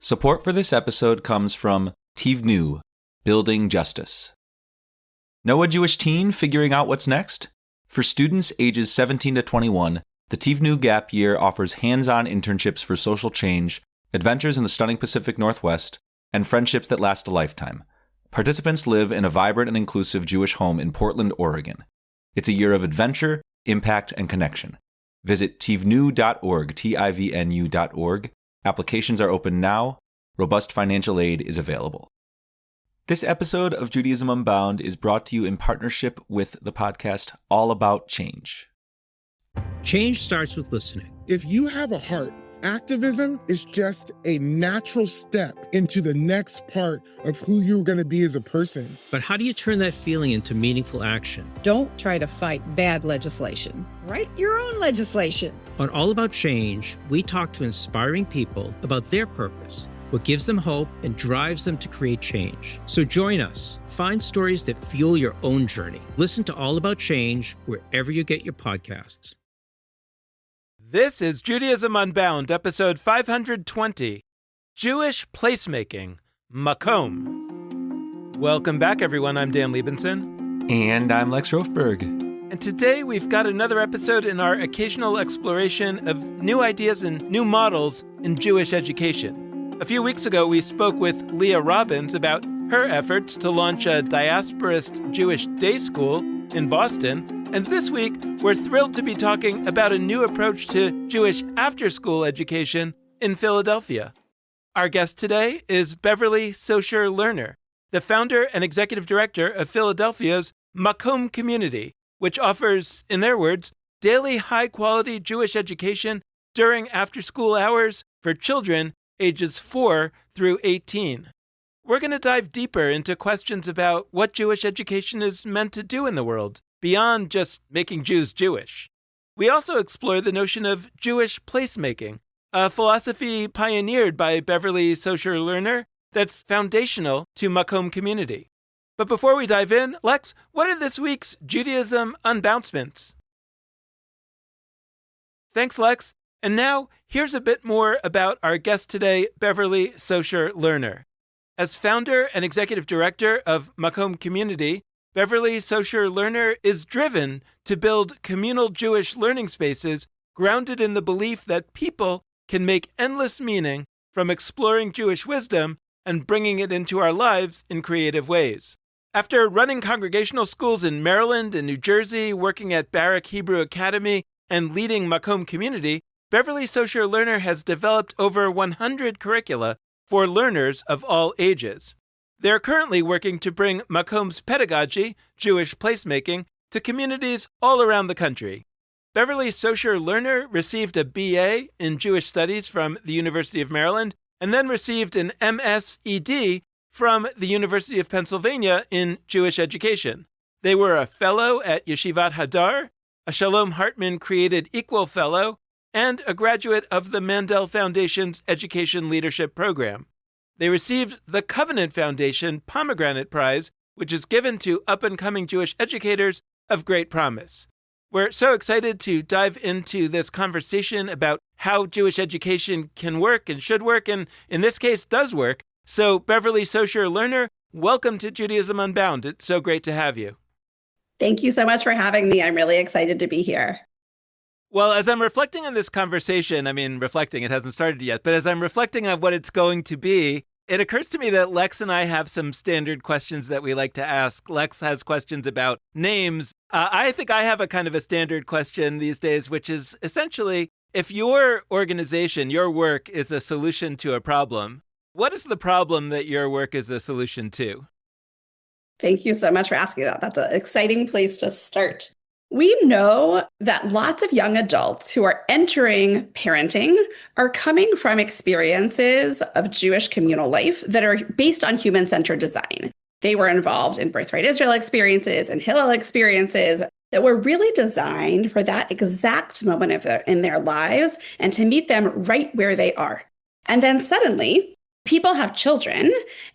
Support for this episode comes from Tivnu, Building Justice. Know a Jewish teen figuring out what's next? For students ages 17 to 21, the Tivnu Gap Year offers hands-on internships for social change, adventures in the stunning Pacific Northwest, and friendships that last a lifetime. Participants live in a vibrant and inclusive Jewish home in Portland, Oregon. It's a year of adventure, impact, and connection. Visit tivnu.org, Tivnu.org. Applications are open now. Robust financial aid is available. This episode of Judaism Unbound is brought to you in partnership with the podcast All About Change. Change starts with listening. If you have a heart, activism is just a natural step into the next part of who you're going to be as a person. But how do you turn that feeling into meaningful action? Don't try to fight bad legislation. Write your own legislation. On All About Change, we talk to inspiring people about their purpose, what gives them hope and drives them to create change. So join us. Find stories that fuel your own journey. Listen to All About Change wherever you get your podcasts. This is Judaism Unbound, episode 520, Jewish Placemaking, Makom. Welcome back, everyone. I'm Dan Liebenson. And I'm Lex Rofberg. And today we've got another episode in our occasional exploration of new ideas and new models in Jewish education. A few weeks ago, we spoke with Leah Robbins about her efforts to launch a diasporist Jewish day school in Boston. And this week, we're thrilled to be talking about a new approach to Jewish after-school education in Philadelphia. Our guest today is Beverly Socher-Lerner, the founder and executive director of Philadelphia's Makom community, which offers, in their words, daily high-quality Jewish education during after-school hours for children ages 4 through 18. We're going to dive deeper into questions about what Jewish education is meant to do in the world, beyond just making Jews Jewish. We also explore the notion of Jewish placemaking, a philosophy pioneered by Beverly Socher-Lerner that's foundational to Makom community. But before we dive in, Lex, what are this week's Judaism Unbouncements? Thanks, Lex. And now, here's a bit more about our guest today, Beverly Socher-Lerner. As founder and executive director of Makom community, Beverly Socher-Lerner is driven to build communal Jewish learning spaces grounded in the belief that people can make endless meaning from exploring Jewish wisdom and bringing it into our lives in creative ways. After running congregational schools in Maryland and New Jersey, working at Barak Hebrew Academy, and leading Makom community, Beverly Socher-Lerner has developed over 100 curricula for learners of all ages. They're currently working to bring Makom's pedagogy, Jewish placemaking, to communities all around the country. Beverly Socher-Lerner received a BA in Jewish Studies from the University of Maryland and then received an MS.Ed from the University of Pennsylvania in Jewish education. They were a fellow at Yeshivat Hadar, a Shalom Hartman Created Equal Fellow, and a graduate of the Mandel Foundation's Education Leadership Program. They received the Covenant Foundation Pomegranate Prize, which is given to up-and-coming Jewish educators of great promise. We're so excited to dive into this conversation about how Jewish education can work and should work, and in this case, does work. So, Beverly Socher-Lerner, welcome to Judaism Unbound. It's so great to have you. Thank you so much for having me. I'm really excited to be here. Well, as I'm reflecting on this conversation, it hasn't started yet, but as I'm reflecting on what it's going to be, it occurs to me that Lex and I have some standard questions that we like to ask. Lex has questions about names. I think I have a kind of a standard question these days, which is essentially, if your organization, your work is a solution to a problem, what is the problem that your work is a solution to? Thank you so much for asking that. That's an exciting place to start. We know that lots of young adults who are entering parenting are coming from experiences of Jewish communal life that are based on human-centered design. They were involved in Birthright Israel experiences and Hillel experiences that were really designed for that exact moment in their lives and to meet them right where they are. And then suddenly, people have children,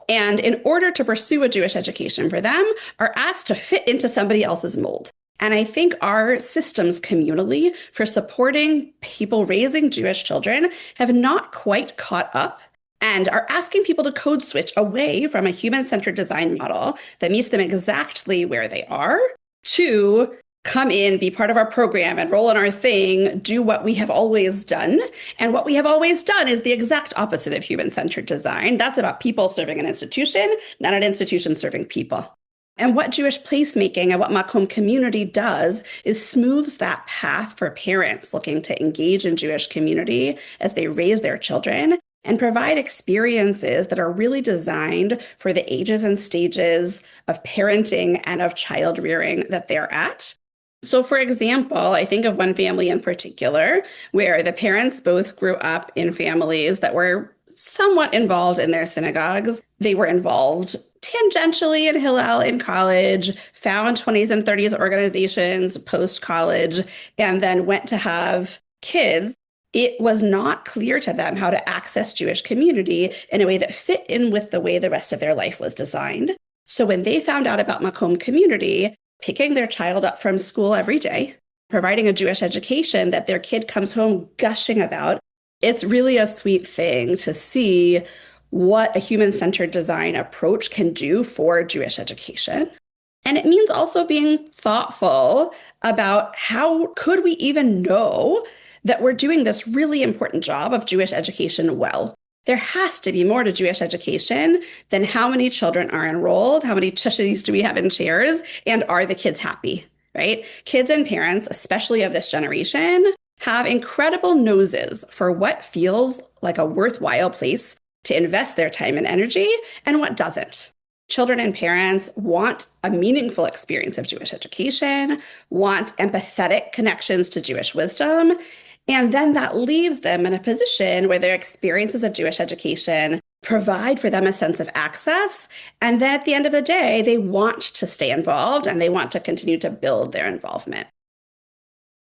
and in order to pursue a Jewish education for them, are asked to fit into somebody else's mold. And I think our systems communally for supporting people raising Jewish children have not quite caught up and are asking people to code switch away from a human-centered design model that meets them exactly where they are to come in, be part of our program, enroll in our thing, do what we have always done. And what we have always done is the exact opposite of human-centered design. That's about people serving an institution, not an institution serving people. And what Jewish placemaking and what Makom community does is smooths that path for parents looking to engage in Jewish community as they raise their children and provide experiences that are really designed for the ages and stages of parenting and of child rearing that they're at. So, for example, I think of one family in particular where the parents both grew up in families that were somewhat involved in their synagogues. They were involved tangentially in Hillel in college, found 20s and 30s organizations post-college, and then went to have kids. It was not clear to them how to access Jewish community in a way that fit in with the way the rest of their life was designed. So when they found out about Makom community, picking their child up from school every day, providing a Jewish education that their kid comes home gushing about, it's really a sweet thing to see what a human-centered design approach can do for Jewish education. And it means also being thoughtful about how could we even know that we're doing this really important job of Jewish education well. There has to be more to Jewish education than how many children are enrolled, how many tushis do we have in chairs, and are the kids happy, right? Kids and parents, especially of this generation, have incredible noses for what feels like a worthwhile place to invest their time and energy and what doesn't. Children and parents want a meaningful experience of Jewish education, want empathetic connections to Jewish wisdom, and then that leaves them in a position where their experiences of Jewish education provide for them a sense of access. And then at the end of the day, they want to stay involved and they want to continue to build their involvement.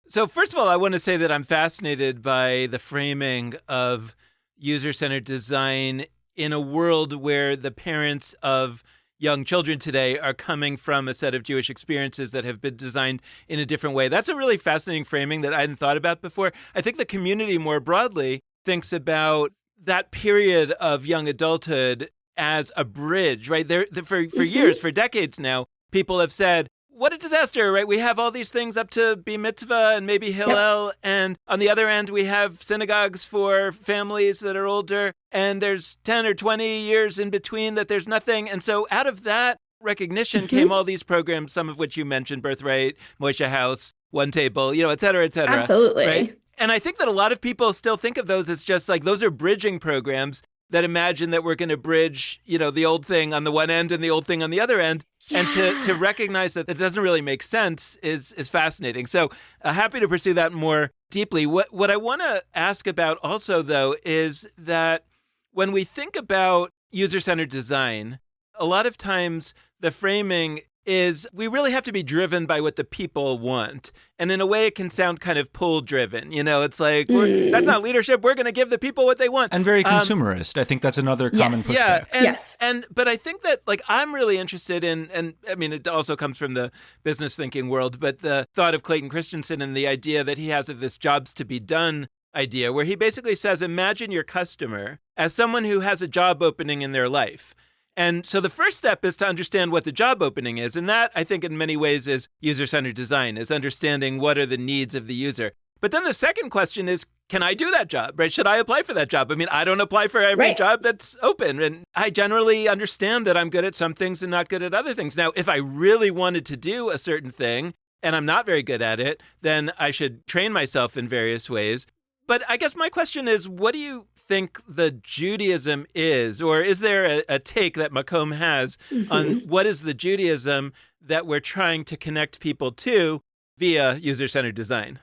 So first of all, I want to say that I'm fascinated by the framing of user-centered design in a world where the parents of young children today are coming from a set of Jewish experiences that have been designed in a different way. That's a really fascinating framing that I hadn't thought about before. I think the community more broadly thinks about that period of young adulthood as a bridge, right? For years, for decades now, people have said, what a disaster, right? We have all these things up to Bar Mitzvah and maybe Hillel. Yep. And on the other end, we have synagogues for families that are older. And there's 10 or 20 years in between that there's nothing. And so out of that recognition came all these programs, some of which you mentioned, Birthright, Moishe House, One Table, et cetera, et cetera. Absolutely. Right? And I think that a lot of people still think of those as just like, those are bridging programs that imagine that we're going to bridge, the old thing on the one end and the old thing on the other end. Yeah. And to recognize that it doesn't really make sense is fascinating. So happy to pursue that more deeply. What I want to ask about also, though, is that when we think about user-centered design, a lot of times the framing is we really have to be driven by what the people want. And in a way, it can sound kind of pull-driven. It's like, that's not leadership. We're going to give the people what they want. And very consumerist. I think that's another common pushback. Yeah, but I think that, I'm really interested in, and I mean, it also comes from the business thinking world, but the thought of Clayton Christensen and the idea that he has of this jobs to be done idea, where he basically says, imagine your customer as someone who has a job opening in their life. And so the first step is to understand what the job opening is. And that, I think, in many ways is user-centered design, is understanding what are the needs of the user. But then the second question is, can I do that job, right? Should I apply for that job? I mean, I don't apply for every job that's open. And I generally understand that I'm good at some things and not good at other things. Now, if I really wanted to do a certain thing and I'm not very good at it, then I should train myself in various ways. But I guess my question is, what do you think the Judaism is, or is there a take that Makom has on what is the Judaism that we're trying to connect people to via user-centered design?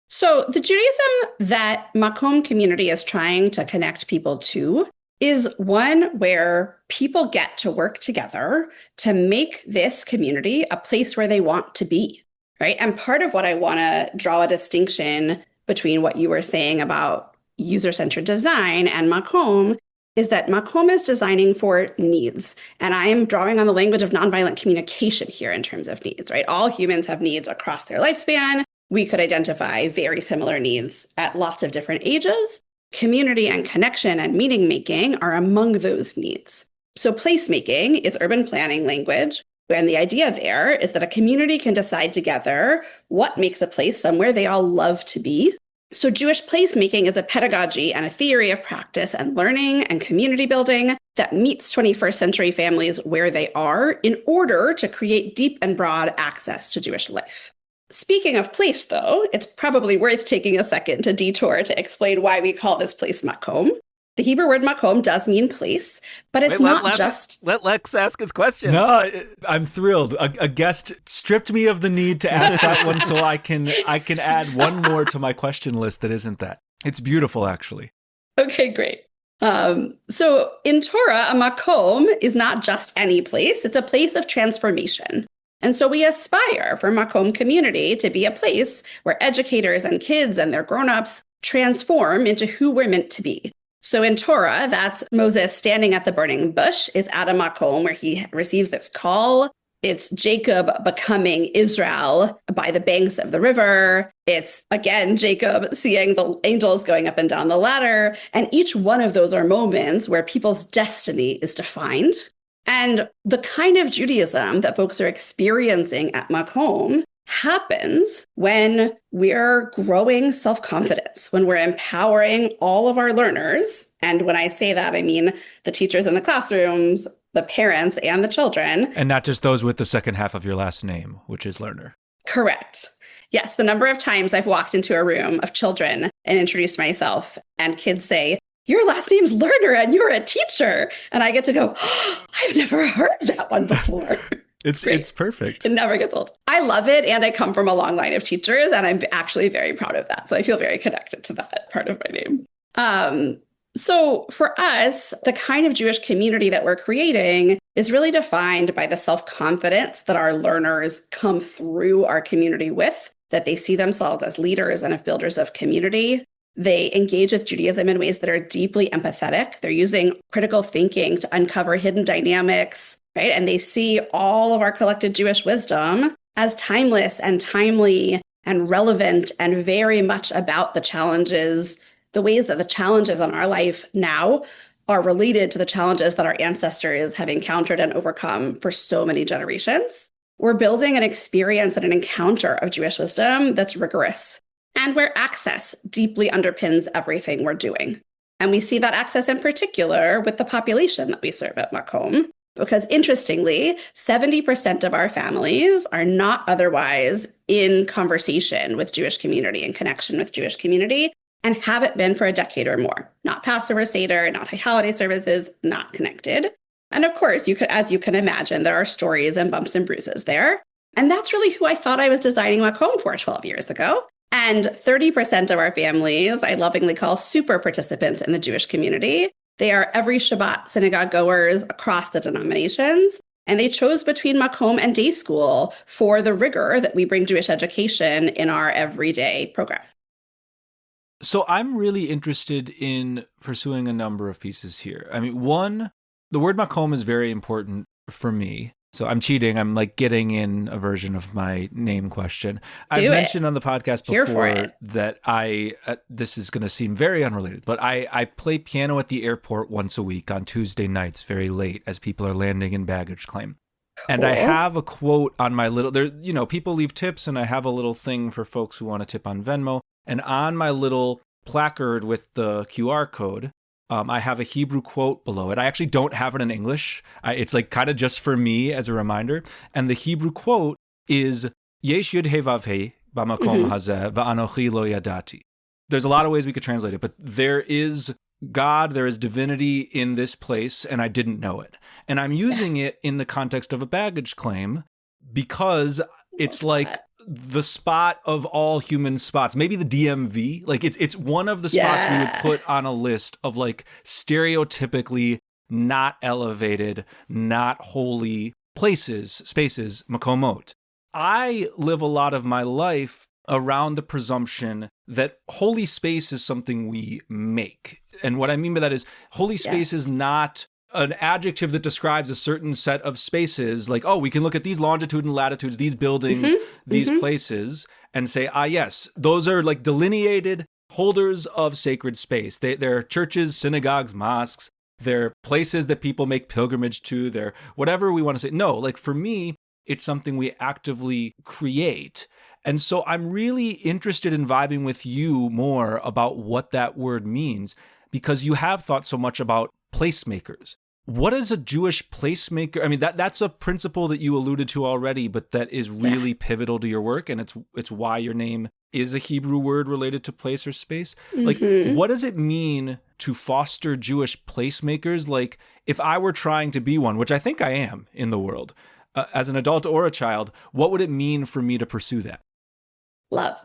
So the Judaism that Makom community is trying to connect people to is one where people get to work together to make this community a place where they want to be, right? And part of what I want to draw a distinction between what you were saying about user-centered design and Makom is that Makom is designing for needs. And I am drawing on the language of nonviolent communication here in terms of needs, right? All humans have needs across their lifespan. We could identify very similar needs at lots of different ages. Community and connection and meaning making are among those needs. So placemaking is urban planning language. And the idea there is that a community can decide together what makes a place somewhere they all love to be. So Jewish placemaking is a pedagogy and a theory of practice and learning and community building that meets 21st century families where they are in order to create deep and broad access to Jewish life. Speaking of place, though, it's probably worth taking a second to detour to explain why we call this place Makom. The Hebrew word Makom does mean place, but it's not just... Let Lex ask his question. No, I'm thrilled. A guest stripped me of the need to ask that one, so I can add one more to my question list that isn't that. It's beautiful, actually. Okay, great. So in Torah, a Makom is not just any place. It's a place of transformation. And so we aspire for Makom community to be a place where educators and kids and their grown-ups transform into who we're meant to be. So in Torah, that's Moses standing at the burning bush is at a Makom where he receives this call. It's Jacob becoming Israel by the banks of the river. It's, again, Jacob seeing the angels going up and down the ladder. And each one of those are moments where people's destiny is defined. And the kind of Judaism that folks are experiencing at Makom happens when we're growing self-confidence, when we're empowering all of our learners. And when I say that, I mean the teachers in the classrooms, the parents, and the children. And not just those with the second half of your last name, which is Lerner. Correct. Yes, the number of times I've walked into a room of children and introduced myself, and kids say, "Your last name's Lerner and you're a teacher." And I get to go, "Oh, I've never heard that one before." It's perfect. It never gets old. I love it. And I come from a long line of teachers, and I'm actually very proud of that. So I feel very connected to that part of my name. So for us, the kind of Jewish community that we're creating is really defined by the self-confidence that our learners come through our community with, that they see themselves as leaders and as builders of community. They engage with Judaism in ways that are deeply empathetic. They're using critical thinking to uncover hidden dynamics, right? And they see all of our collected Jewish wisdom as timeless and timely and relevant and very much about the challenges, the ways that the challenges in our life now are related to the challenges that our ancestors have encountered and overcome for so many generations. We're building an experience and an encounter of Jewish wisdom that's rigorous and where access deeply underpins everything we're doing. And we see that access in particular with the population that we serve at Makom. Because interestingly, 70% of our families are not otherwise in conversation with Jewish community and connection with Jewish community, and haven't been for a decade or more. Not Passover Seder, not holiday services, not connected. And of course, as you can imagine, there are stories and bumps and bruises there. And that's really who I thought I was designing Makom for 12 years ago. And 30% of our families I lovingly call super participants in the Jewish community. They are every Shabbat synagogue goers across the denominations, and they chose between Makom and day school for the rigor that we bring Jewish education in our everyday program. So I'm really interested in pursuing a number of pieces here. I mean, one, the word Makom is very important for me. So I'm cheating. I'm like getting in a version of my name question. I've mentioned on the podcast before that this is going to seem very unrelated, but I play piano at the airport once a week on Tuesday nights, very late, as people are landing in baggage claim. Cool. And I have a quote on my people leave tips, and I have a little thing for folks who want to tip on Venmo. And on my little placard with the QR code, I have a Hebrew quote below it. I actually don't have it in English. It's like kind of just for me as a reminder. And the Hebrew quote is, Yesh yud he vav he b'makom hazeh v'anochi lo yadati. There's a lot of ways we could translate it, but there is God, there is divinity in this place, and I didn't know it. And I'm using it in the context of a baggage claim because it's like the spot of all human spots, maybe the DMV. Like it's one of the spots we would put on a list of like stereotypically not elevated, not holy places, spaces, makomot. I live a lot of my life around the presumption that holy space is something we make. And what I mean by that is holy space is not an adjective that describes a certain set of spaces, like, oh, we can look at these longitude and latitudes, these buildings, these places, and say, yes, those are like delineated holders of sacred space. They're churches, synagogues, mosques. They're places that people make pilgrimage to. They're whatever we want to say. No, like for me, it's something we actively create. And so I'm really interested in vibing with you more about what that word means, because you have thought so much about placemakers. What is a Jewish placemaker? I mean, that's a principle that you alluded to already, but that is really pivotal to your work, and it's why your name is a Hebrew word related to place or space. Like, what does it mean to foster Jewish placemakers? Like, if I were trying to be one, which I think I am in the world, as an adult or a child, what would it mean for me to pursue that? Love.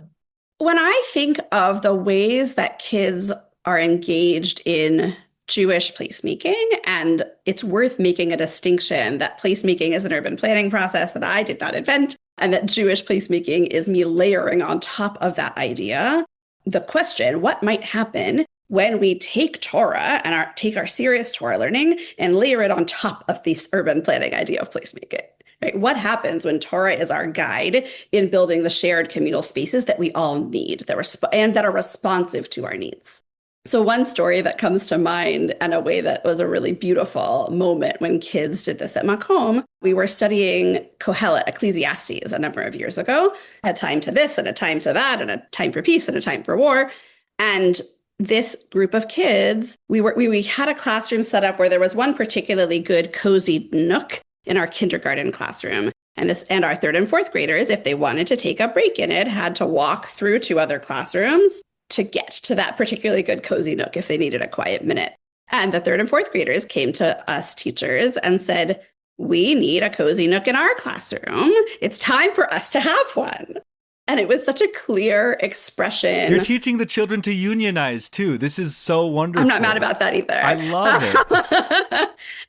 When I think of the ways that kids are engaged in Jewish placemaking, and it's worth making a distinction that placemaking is an urban planning process that I did not invent, and that Jewish placemaking is me layering on top of that idea. The question, what might happen when we take Torah and take our serious Torah learning and layer it on top of this urban planning idea of placemaking? Right? What happens when Torah is our guide in building the shared communal spaces that we all need, and that are responsive to our needs? So one story that comes to mind, and a way that was a really beautiful moment when kids did this at Makom, we were studying Kohelet, Ecclesiastes, a number of years ago. A time to this and a time to that, and a time for peace and a time for war. And this group of kids, we had a classroom set up where there was one particularly good cozy nook in our kindergarten classroom. And our third and fourth graders, if they wanted to take a break in it, had to walk through 2 other classrooms to get to that particularly good cozy nook if they needed a quiet minute. And the third and fourth graders came to us teachers and said, we need a cozy nook in our classroom. It's time for us to have one. And it was such a clear expression. You're teaching the children to unionize too. This is so wonderful. I'm not mad about that either. I love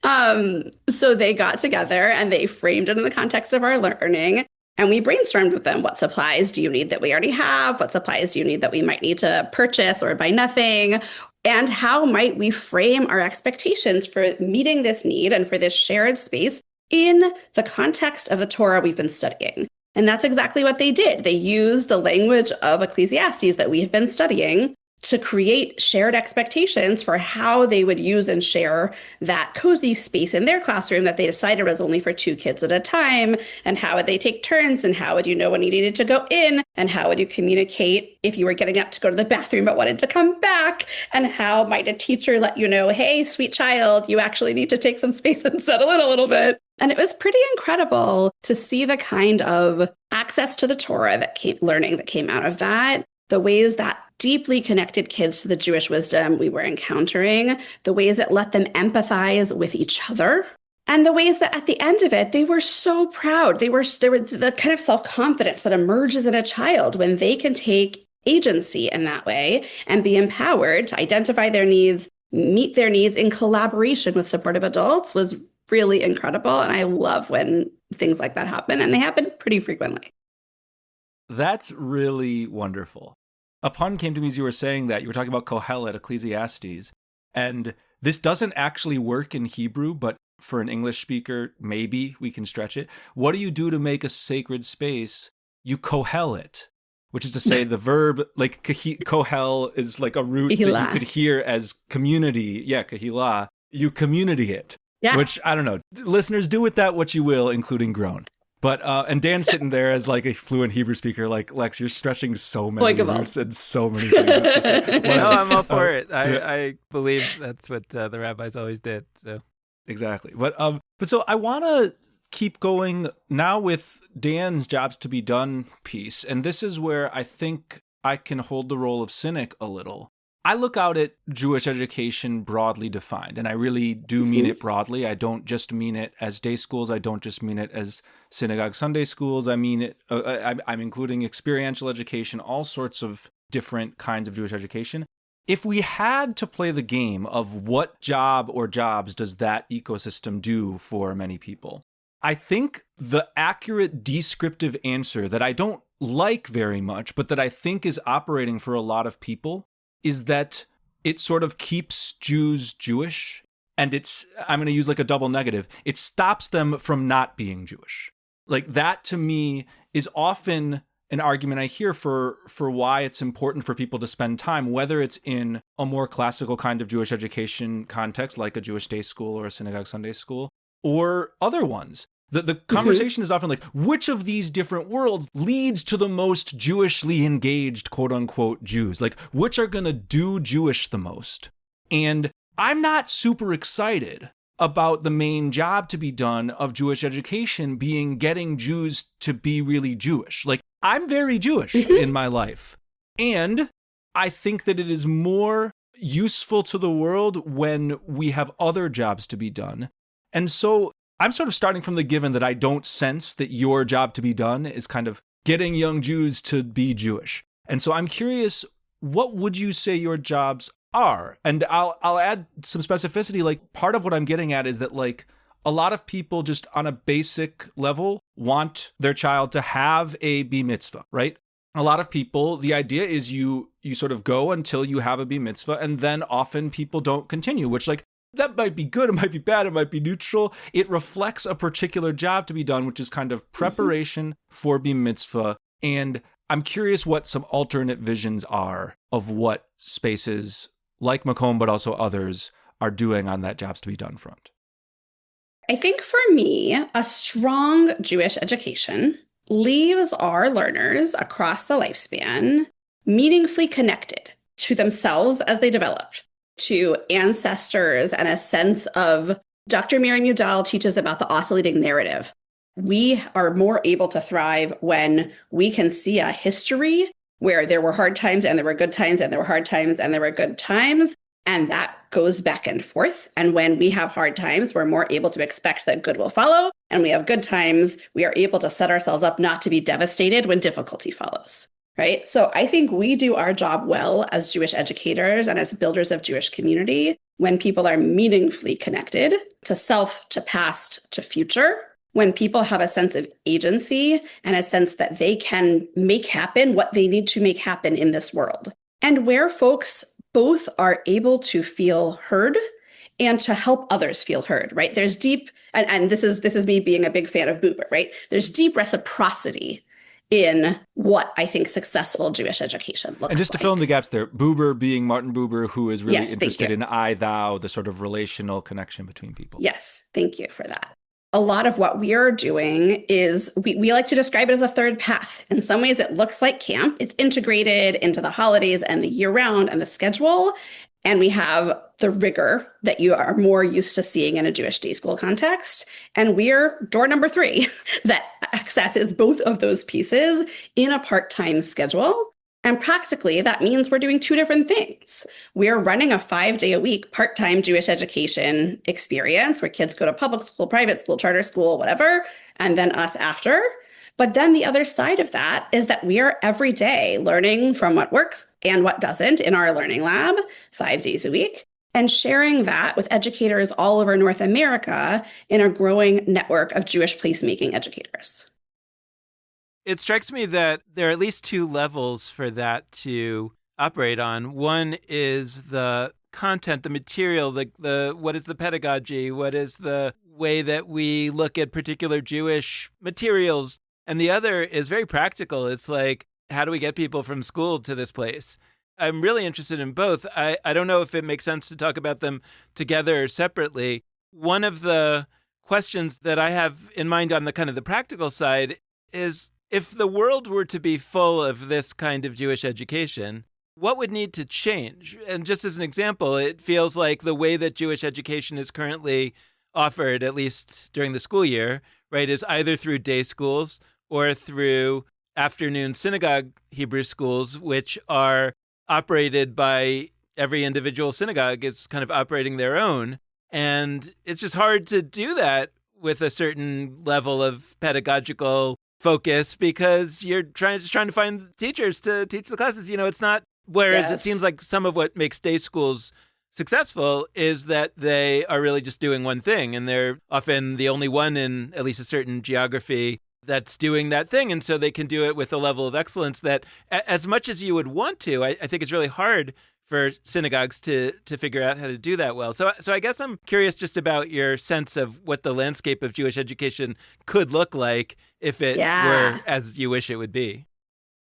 it. So they got together and they framed it in the context of our learning. And we brainstormed with them, what supplies do you need that we already have? What supplies do you need that we might need to purchase or buy nothing? And how might we frame our expectations for meeting this need and for this shared space in the context of the Torah we've been studying? And that's exactly what they did. They used the language of Ecclesiastes that we have been studying to create shared expectations for how they would use and share that cozy space in their classroom that they decided was only for 2 kids at a time. And how would they take turns? And how would you know when you needed to go in? And how would you communicate if you were getting up to go to the bathroom but wanted to come back? And how might a teacher let you know, hey, sweet child, you actually need to take some space and settle in a little bit? And it was pretty incredible to see the kind of access to the Torah learning that came out of that, the ways that deeply connected kids to the Jewish wisdom we were encountering, the ways that let them empathize with each other, and the ways that at the end of it, they were so proud. There was the kind of self-confidence that emerges in a child when they can take agency in that way and be empowered to identify their needs, meet their needs in collaboration with supportive adults was really incredible. And I love when things like that happen, and they happen pretty frequently. That's really wonderful. A pun came to me as you were saying that. You were talking about Kohelet, Ecclesiastes, and this doesn't actually work in Hebrew, but for an English speaker, maybe we can stretch it. What do you do to make a sacred space? You kohel it, which is to say the verb, like kohel is like a root that you could hear as community. Yeah, kahilah. You community it, which I don't know. Listeners, do with that what you will, including grown. But, and Dan's sitting there as like a fluent Hebrew speaker, like, Lex, you're stretching so many roots and so many things. It's just like, no, I'm all for it. I believe that's what the rabbis always did. So exactly. But so I want to keep going now with Dan's jobs to be done piece. And this is where I think I can hold the role of cynic a little. I look out at Jewish education broadly defined, and I really do mean it broadly. I don't just mean it as day schools. I don't just mean it as synagogue Sunday schools. I mean it. I'm including experiential education, all sorts of different kinds of Jewish education. If we had to play the game of what job or jobs does that ecosystem do for many people, I think the accurate descriptive answer that I don't like very much, but that I think is operating for a lot of people, is that it sort of keeps Jews Jewish, and I'm going to use like a double negative, it stops them from not being Jewish. Like that to me is often an argument I hear for why it's important for people to spend time, whether it's in a more classical kind of Jewish education context, like a Jewish day school or a synagogue Sunday school, or other ones. The conversation is often like, which of these different worlds leads to the most Jewishly engaged, quote unquote, Jews? Like, which are going to do Jewish the most? And I'm not super excited about the main job to be done of Jewish education being getting Jews to be really Jewish. Like, I'm very Jewish in my life. And I think that it is more useful to the world when we have other jobs to be done. And so I'm sort of starting from the given that I don't sense that your job to be done is kind of getting young Jews to be Jewish. And so I'm curious, what would you say your jobs are? And I'll add some specificity. Like, part of what I'm getting at is that, like, a lot of people just on a basic level want their child to have a bar mitzvah, right? A lot of people, the idea is you sort of go until you have a bar mitzvah, and then often people don't continue, which, like, that might be good, it might be bad, it might be neutral. It reflects a particular job to be done, which is kind of preparation for bar mitzvah. And I'm curious what some alternate visions are of what spaces like Makom, but also others, are doing on that jobs to be done front. I think for me, a strong Jewish education leaves our learners across the lifespan meaningfully connected to themselves as they develop, to ancestors, and a sense of Dr. Miriam Udall teaches about the oscillating narrative. We are more able to thrive when we can see a history where there were hard times and there were good times and there were hard times and there were good times. And that goes back and forth. And when we have hard times, we're more able to expect that good will follow. And we have good times, we are able to set ourselves up not to be devastated when difficulty follows. Right? So I think we do our job well as Jewish educators and as builders of Jewish community when people are meaningfully connected to self, to past, to future, when people have a sense of agency and a sense that they can make happen what they need to make happen in this world. And where folks both are able to feel heard and to help others feel heard, right? There's deep, and this is me being a big fan of Buber, right? There's deep reciprocity in what I think successful Jewish education looks like. And just to fill in the gaps there, Buber being Martin Buber, who is really interested in I, thou, the sort of relational connection between people. Yes, thank you for that. A lot of what we are doing is, we like to describe it as a third path. In some ways, it looks like camp. It's integrated into the holidays and the year-round and the schedule. And we have the rigor that you are more used to seeing in a Jewish day school context. And we're door number 3 that accesses both of those pieces in a part-time schedule. And practically, that means we're doing 2 different things. We're running a 5-day-a-week part-time Jewish education experience where kids go to public school, private school, charter school, whatever, and then us after. But then the other side of that is that we are every day learning from what works and what doesn't in our learning lab 5 days a week, and sharing that with educators all over North America in a growing network of Jewish placemaking educators. It strikes me that there are at least 2 levels for that to operate on. One is the content, the material, the what is the pedagogy, what is the way that we look at particular Jewish materials. And the other is very practical. It's like, how do we get people from school to this place? I'm really interested in both. I don't know if it makes sense to talk about them together or separately. One of the questions that I have in mind on the kind of the practical side is, if the world were to be full of this kind of Jewish education, what would need to change? And just as an example, it feels like the way that Jewish education is currently offered, at least during the school year, right, is either through day schools or through afternoon synagogue Hebrew schools, which are operated by every individual synagogue is kind of operating their own. And it's just hard to do that with a certain level of pedagogical focus because you're trying to find teachers to teach the classes. You know, it's not, whereas It seems like some of what makes day schools successful is that they are really just doing one thing, and they're often the only one in at least a certain geography that's doing that thing. And so they can do it with a level of excellence that, as much as you would want to, I think it's really hard for synagogues to figure out how to do that well. So I guess I'm curious just about your sense of what the landscape of Jewish education could look like if it were as you wish it would be.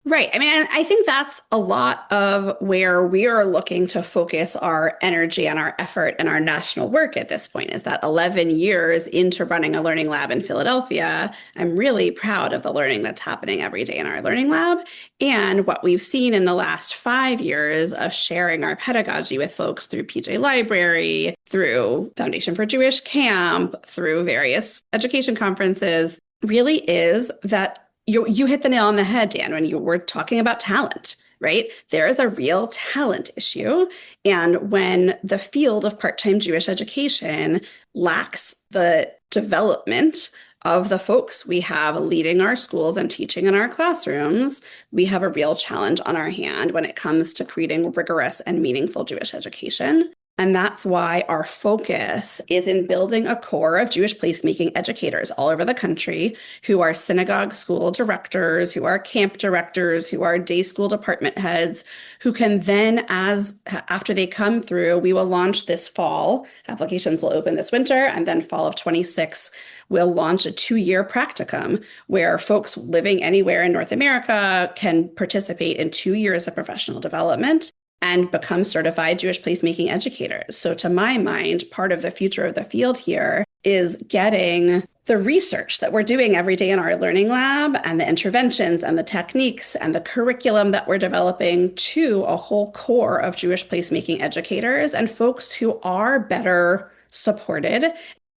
Right. I mean, and I think that's a lot of where we are looking to focus our energy and our effort and our national work at this point is that 11 years into running a learning lab in Philadelphia, I'm really proud of the learning that's happening every day in our learning lab and what we've seen in the last 5 years of sharing our pedagogy with folks through PJ Library, through Foundation for Jewish Camp, through various education conferences, really is that you hit the nail on the head, Dan, when you were talking about talent, right? There is a real talent issue. And when the field of part-time Jewish education lacks the development of the folks we have leading our schools and teaching in our classrooms, we have a real challenge on our hand when it comes to creating rigorous and meaningful Jewish education. And that's why our focus is in building a core of Jewish placemaking educators all over the country who are synagogue school directors, who are camp directors, who are day school department heads, who can then, after they come through, we will launch this fall. Applications will open this winter, and then fall of 26, we'll launch a 2-year practicum where folks living anywhere in North America can participate in 2 years of professional development and become certified Jewish placemaking educators. So to my mind, part of the future of the field here is getting the research that we're doing every day in our learning lab and the interventions and the techniques and the curriculum that we're developing to a whole core of Jewish placemaking educators and folks who are better supported.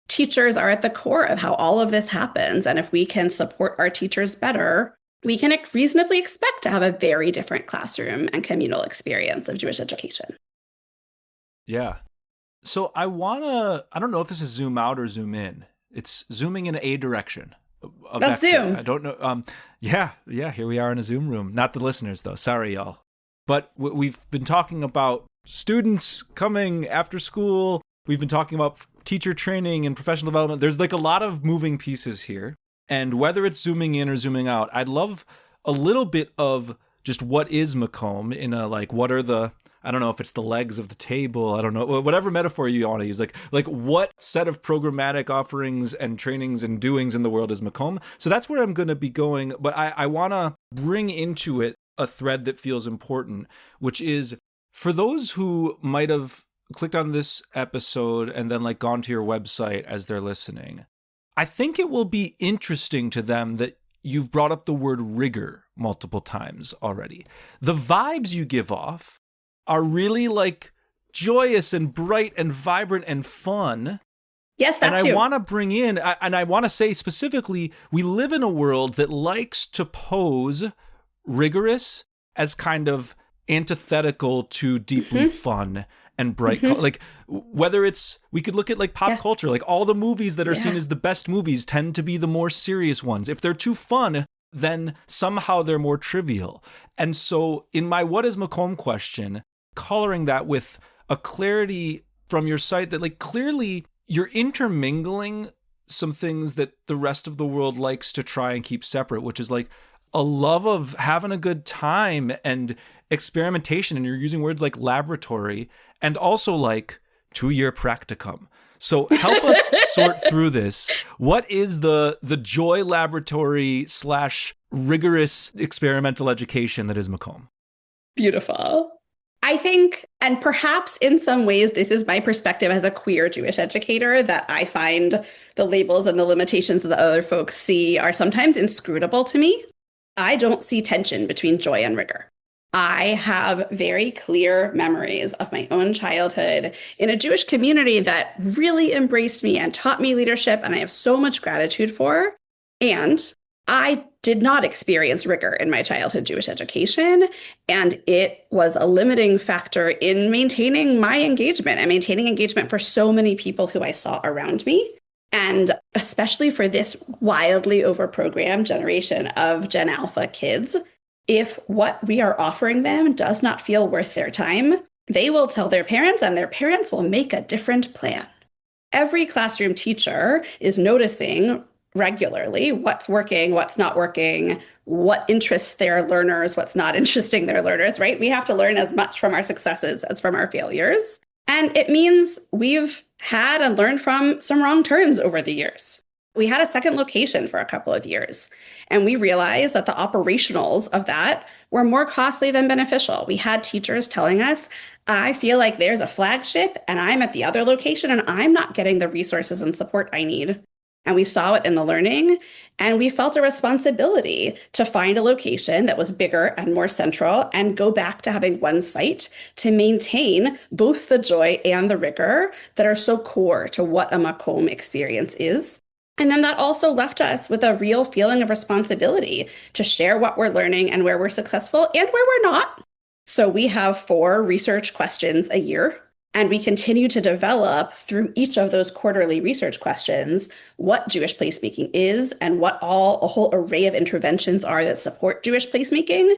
Teachers are at the core of how all of this happens. And if we can support our teachers better, we can reasonably expect to have a very different classroom and communal experience of Jewish education. Yeah. So I don't know if this is zoom out or zoom in. It's zooming in a direction. Let's zoom. I don't know. Yeah, here we are in a Zoom room. Not the listeners, though. Sorry, y'all. But we've been talking about students coming after school. We've been talking about teacher training and professional development. There's like a lot of moving pieces here. And whether it's zooming in or zooming out, I'd love a little bit of just what is Makom in a, like, what are the, I don't know if it's the legs of the table, I don't know, whatever metaphor you want to use, like what set of programmatic offerings and trainings and doings in the world is Makom? So that's where I'm going to be going. But I want to bring into it a thread that feels important, which is for those who might have clicked on this episode and then like gone to your website as they're listening. I think it will be interesting to them that you've brought up the word rigor multiple times already. The vibes you give off are really like joyous and bright and vibrant and fun. Yes, that and too. I want to bring in, and I want to say specifically, we live in a world that likes to pose rigorous as kind of antithetical to deeply fun and bright, like whether it's, we could look at like pop culture, like all the movies that are seen as the best movies tend to be the more serious ones. If they're too fun, then somehow they're more trivial. And so in my what is Makom question, coloring that with a clarity from your site that like clearly you're intermingling some things that the rest of the world likes to try and keep separate, which is like a love of having a good time and experimentation. And you're using words like laboratory and also like 2-year practicum. So help us sort through this. What is the joy laboratory / rigorous experimental education that is Makom? Beautiful. I think, and perhaps in some ways, this is my perspective as a queer Jewish educator, that I find the labels and the limitations that other folks see are sometimes inscrutable to me. I don't see tension between joy and rigor. I have very clear memories of my own childhood in a Jewish community that really embraced me and taught me leadership, and I have so much gratitude for. And I did not experience rigor in my childhood Jewish education, and it was a limiting factor in maintaining my engagement and maintaining engagement for so many people who I saw around me. And especially for this wildly overprogrammed generation of Gen Alpha kids, if what we are offering them does not feel worth their time, they will tell their parents, and their parents will make a different plan. Every classroom teacher is noticing regularly what's working, what's not working, what interests their learners, what's not interesting their learners, right? We have to learn as much from our successes as from our failures. And it means we've had and learned from some wrong turns over the years. We had a second location for a couple of years, and we realized that the operationals of that were more costly than beneficial. We had teachers telling us, I feel like there's a flagship and I'm at the other location and I'm not getting the resources and support I need. And we saw it in the learning, and we felt a responsibility to find a location that was bigger and more central and go back to having one site to maintain both the joy and the rigor that are so core to what a Makom experience is. And then that also left us with a real feeling of responsibility to share what we're learning and where we're successful and where we're not. So we have 4 research questions a year. And we continue to develop through each of those quarterly research questions what Jewish placemaking is and what a whole array of interventions are that support Jewish placemaking.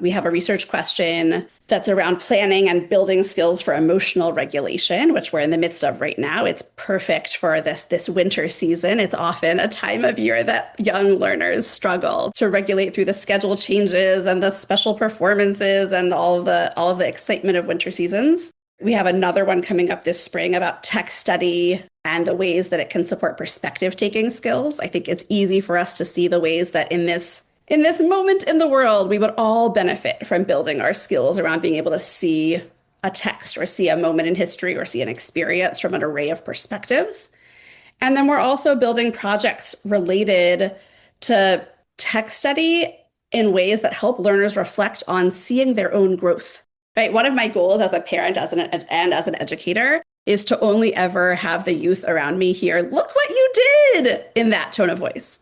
We have a research question that's around planning and building skills for emotional regulation, which we're in the midst of right now. It's perfect for this winter season. It's often a time of year that young learners struggle to regulate through the schedule changes and the special performances and all of the excitement of winter seasons. We have another one coming up this spring about text study and the ways that it can support perspective-taking skills. I think it's easy for us to see the ways that in this moment in the world, we would all benefit from building our skills around being able to see a text or see a moment in history or see an experience from an array of perspectives. And then we're also building projects related to text study in ways that help learners reflect on seeing their own growth. Right. One of my goals as a parent and as an educator is to only ever have the youth around me hear, look what you did, in that tone of voice.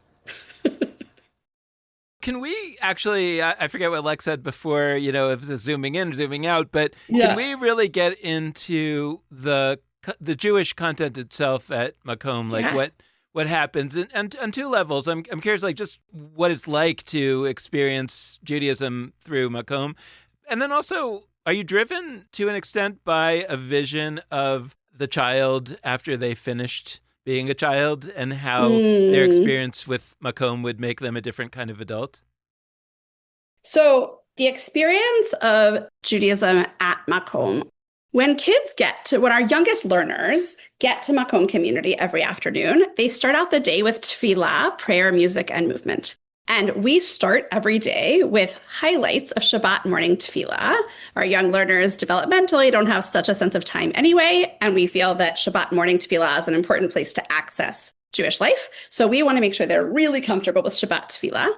Can we actually, I forget what Lex said before, if it's zooming in, zooming out, but can we really get into the Jewish content itself at Makom? Like what happens and on 2 levels. I'm curious, like just what it's like to experience Judaism through Makom. And then also, are you driven to an extent by a vision of the child after they finished being a child and how their experience with Makom would make them a different kind of adult? So the experience of Judaism at Makom, when our youngest learners get to Makom community every afternoon, they start out the day with tefillah, prayer, music, and movement. And we start every day with highlights of Shabbat morning tefillah. Our young learners developmentally don't have such a sense of time anyway, and we feel that Shabbat morning tefillah is an important place to access Jewish life. So we want to make sure they're really comfortable with Shabbat tefillah.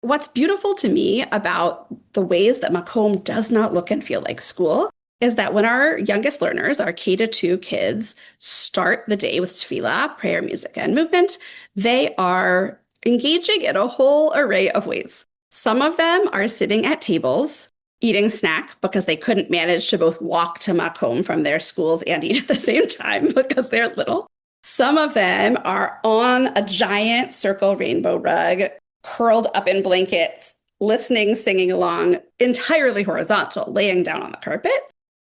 What's beautiful to me about the ways that Makom does not look and feel like school is that when our youngest learners, our K-2 kids, start the day with tefillah, prayer, music, and movement, they are engaging in a whole array of ways. Some of them are sitting at tables, eating snack because they couldn't manage to both walk to Makom from their schools and eat at the same time because they're little. Some of them are on a giant circle rainbow rug, curled up in blankets, listening, singing along, entirely horizontal, laying down on the carpet.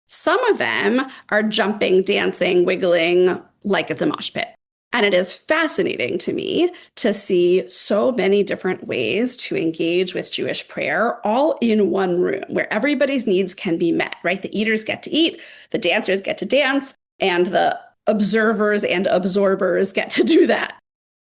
Some of them are jumping, dancing, wiggling like it's a mosh pit. And it is fascinating to me to see so many different ways to engage with Jewish prayer all in one room where everybody's needs can be met, right? The eaters get to eat, the dancers get to dance, and the observers and absorbers get to do that.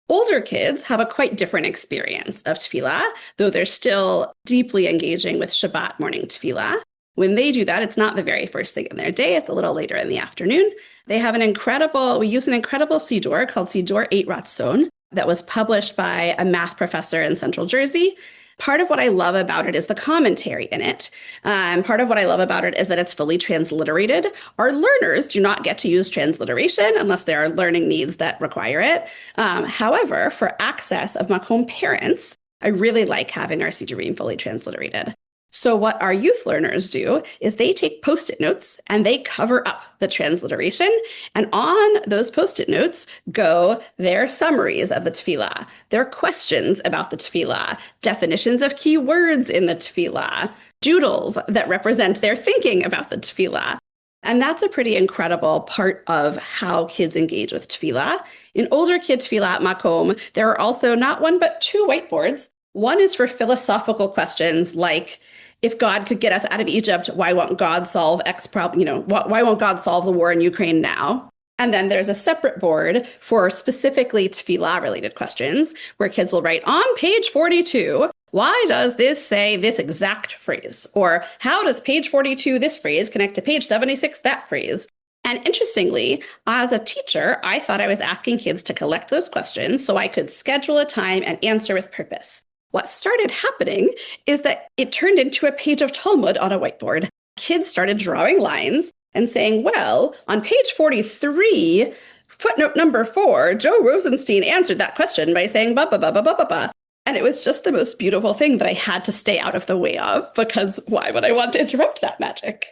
Older kids have a quite different experience of tefillah, though they're still deeply engaging with Shabbat morning tefillah. When they do that, it's not the very first thing in their day. It's a little later in the afternoon. We use an incredible Siddur called Siddur 8 Ratzon that was published by a math professor in Central Jersey. Part of what I love about it is the commentary in it. Part of what I love about it is that it's fully transliterated. Our learners do not get to use transliteration unless there are learning needs that require it. However, for access of Makom parents, I really like having our Siddurim fully transliterated. So what our youth learners do is they take Post-it notes and they cover up the transliteration. And on those Post-it notes go their summaries of the tefillah, their questions about the tefillah, definitions of key words in the tefillah, doodles that represent their thinking about the tefillah. And that's a pretty incredible part of how kids engage with tefillah. In older kid tefillah at Makom, there are also not one but 2 whiteboards. One is for philosophical questions like, if God could get us out of Egypt, why won't God solve X problem? Why won't God solve the war in Ukraine now? And then there's a separate board for specifically tefillah related questions where kids will write on page 42, why does this say this exact phrase? Or how does page 42, this phrase, connect to page 76, that phrase? And interestingly, as a teacher, I thought I was asking kids to collect those questions so I could schedule a time and answer with purpose. What started happening is that it turned into a page of Talmud on a whiteboard. Kids started drawing lines and saying, well, on page 43, footnote number 4, Joe Rosenstein answered that question by saying ba ba ba ba ba ba ba. And it was just the most beautiful thing that I had to stay out of the way of, because why would I want to interrupt that magic?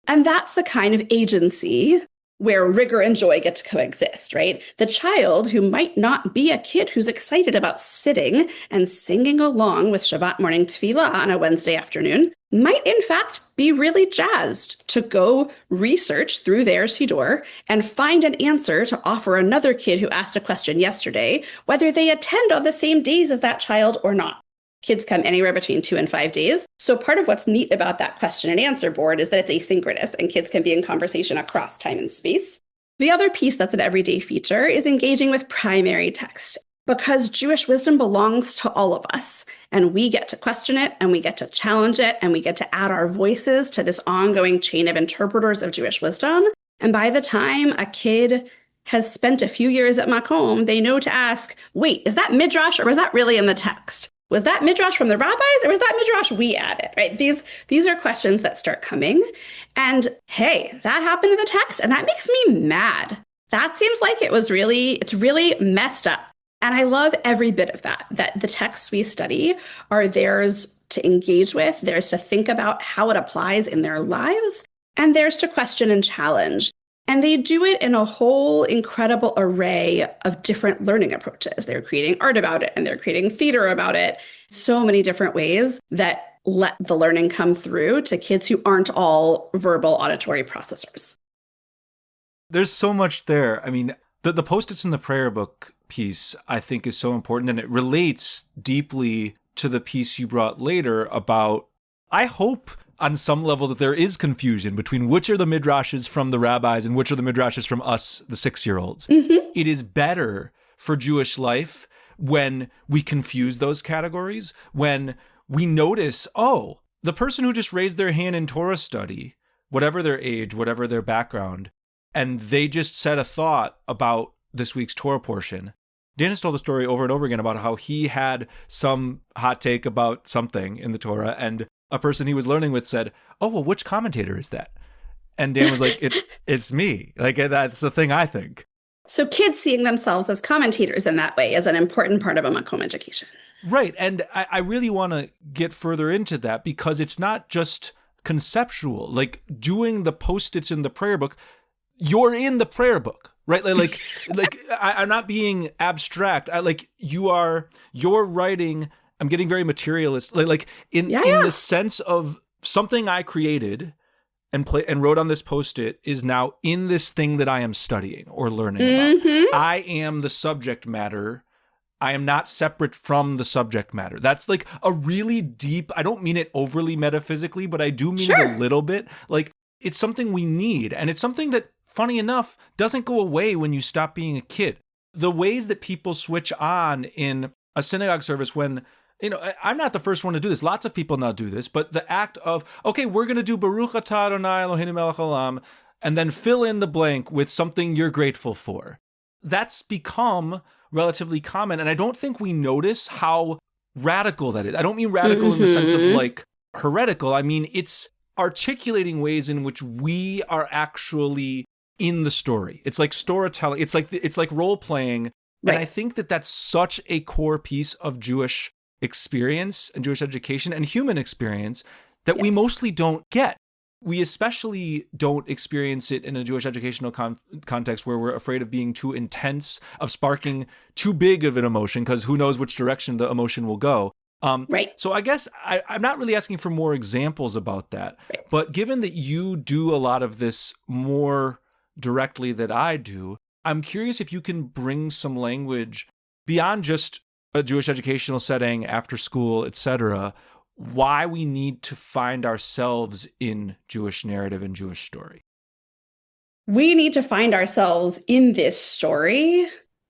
And that's the kind of agency where rigor and joy get to coexist, right? The child who might not be a kid who's excited about sitting and singing along with Shabbat morning tefillah on a Wednesday afternoon might in fact be really jazzed to go research through their Siddur and find an answer to offer another kid who asked a question yesterday, whether they attend on the same days as that child or not. Kids come anywhere between 2 and 5 days. So part of what's neat about that question and answer board is that it's asynchronous and kids can be in conversation across time and space. The other piece that's an everyday feature is engaging with primary text, because Jewish wisdom belongs to all of us, and we get to question it, and we get to challenge it, and we get to add our voices to this ongoing chain of interpreters of Jewish wisdom. And by the time a kid has spent a few years at Makom, they know to ask, wait, is that midrash or was that really in the text? Was that midrash from the rabbis or was that midrash we added, right? These are questions that start coming. And hey, that happened in the text and that makes me mad. That seems like it's really messed up. And I love every bit of that the texts we study are theirs to engage with, theirs to think about how it applies in their lives, and theirs to question and challenge. And they do it in a whole incredible array of different learning approaches. They're creating art about it and they're creating theater about it. So many different ways that let the learning come through to kids who aren't all verbal auditory processors. There's so much there. I mean, the Post-its in the prayer book piece, I think, is so important, and it relates deeply to the piece you brought later about, I hope, on some level, that there is confusion between which are the midrashes from the rabbis and which are the midrashes from us, the 6-year-olds. Mm-hmm. It is better for Jewish life when we confuse those categories, when we notice, oh, the person who just raised their hand in Torah study, whatever their age, whatever their background, and they just said a thought about this week's Torah portion. Dan has told the story over and over again about how he had some hot take about something in the Torah, and a person he was learning with said, oh, well, which commentator is that? And Dan was like, it's me. Like, that's the thing I think. So kids seeing themselves as commentators in that way is an important part of a Makom education. Right. And I really want to get further into that, because it's not just conceptual. Like, doing the Post-its in the prayer book, you're in the prayer book, right? I'm not being abstract. You're writing. I'm getting very materialist, in the sense of something I created and wrote on this Post-it is now in this thing that I am studying or learning about. I am the subject matter. I am not separate from the subject matter. That's like a really deep, I don't mean it overly metaphysically, but I do mean it a little bit. Like, it's something we need. And it's something that, funny enough, doesn't go away when you stop being a kid. The ways that people switch on in a synagogue service when, I'm not the first one to do this. Lots of people now do this. But the act of, okay, we're going to do Baruch atah Adonai Eloheinu melech haolam, and then fill in the blank with something you're grateful for. That's become relatively common. And I don't think we notice how radical that is. I don't mean radical in the sense of like heretical. I mean, it's articulating ways in which we are actually in the story. It's like storytelling. It's like role playing. Right. And I think that that's such a core piece of Jewish experience and Jewish education and human experience that we mostly don't get. We especially don't experience it in a Jewish educational context where we're afraid of being too intense, of sparking too big of an emotion, because who knows which direction the emotion will go. Right. So I guess I'm not really asking for more examples about that. Right. But given that you do a lot of this more directly than I do, I'm curious if you can bring some language beyond just a Jewish educational setting, after school, etc., why we need to find ourselves in Jewish narrative and Jewish story. We need to find ourselves in this story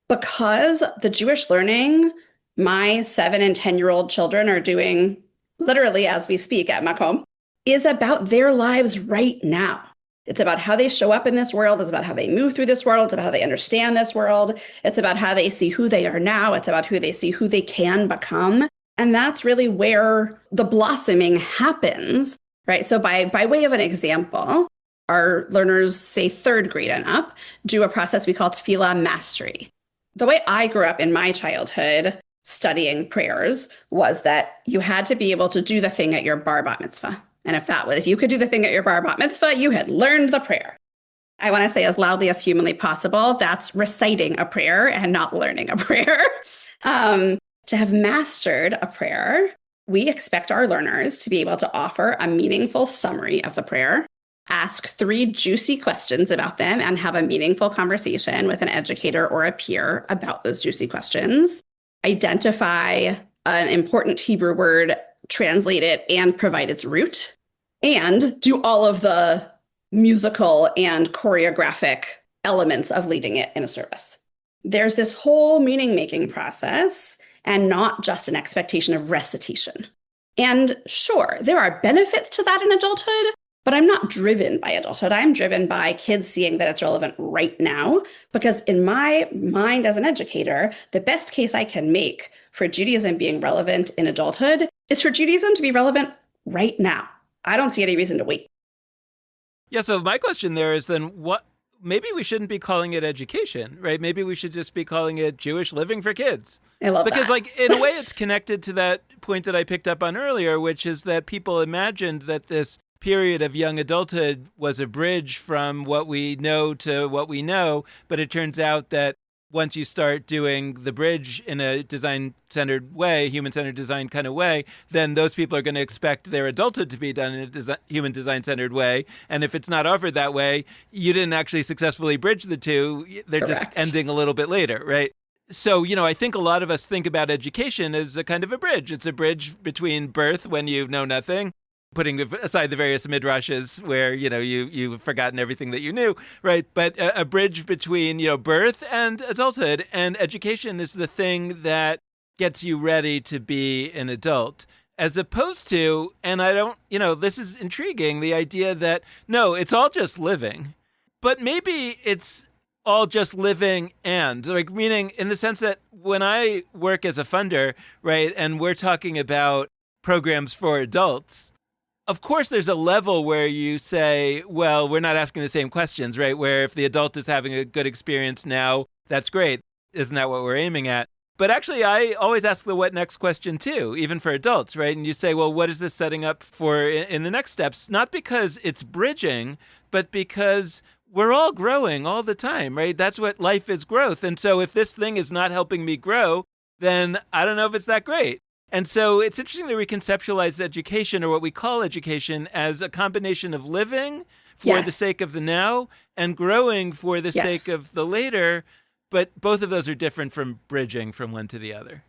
because the Jewish learning my 7 and 10-year-old children are doing literally as we speak at Makom is about their lives right now. It's about how they show up in this world. It's about how they move through this world. It's about how they understand this world. It's about how they see who they are now. It's about who they see who they can become. And that's really where the blossoming happens, right? So by way of an example, our learners, say 3rd grade and up, do a process we call tefillah mastery. The way I grew up in my childhood studying prayers was that you had to be able to do the thing at your bar bat mitzvah. And if you could do the thing at your bar bat mitzvah, you had learned the prayer. I want to say as loudly as humanly possible, that's reciting a prayer and not learning a prayer. To have mastered a prayer, we expect our learners to be able to offer a meaningful summary of the prayer, ask 3 juicy questions about them, and have a meaningful conversation with an educator or a peer about those juicy questions, identify an important Hebrew word, translate it, and provide its root, and do all of the musical and choreographic elements of leading it in a service. There's this whole meaning-making process and not just an expectation of recitation. And sure, there are benefits to that in adulthood, but I'm not driven by adulthood. I'm driven by kids seeing that it's relevant right now, because in my mind as an educator, the best case I can make for Judaism being relevant in adulthood is for Judaism to be relevant right now. I don't see any reason to wait. Yeah, so my question there is then maybe we shouldn't be calling it education, right? Maybe we should just be calling it Jewish living for kids. I love because, that. in a way, it's connected to that point that I picked up on earlier, which is that people imagined that this period of young adulthood was a bridge from what we know to what we know. But it turns out that once you start doing the bridge in a design-centered way, human-centered design kind of way, then those people are going to expect their adulthood to be done in a human design-centered way. And if it's not offered that way, you didn't actually successfully bridge the two. They're Correct. just ending a little bit later, right? So, I think a lot of us think about education as a kind of a bridge. It's a bridge between birth, when you know nothing, putting aside the various midrashes where, you've forgotten everything that you knew, right? But a bridge between, birth and adulthood. And education is the thing that gets you ready to be an adult. As opposed to, and I don't, this is intriguing, the idea that, no, it's all just living. But maybe it's all just living and, meaning in the sense that when I work as a funder, right, and we're talking about programs for adults, of course, there's a level where you say, well, we're not asking the same questions, right? Where if the adult is having a good experience now, that's great. Isn't that what we're aiming at? But actually, I always ask the what next question too, even for adults, right? And you say, well, what is this setting up for in the next steps? Not because it's bridging, but because we're all growing all the time, right? That's what life is, growth. And so if this thing is not helping me grow, then I don't know if it's that great. And so it's interesting that we conceptualize education, or what we call education, as a combination of living for the sake of the now and growing for the sake of the later. But both of those are different from bridging from one to the other.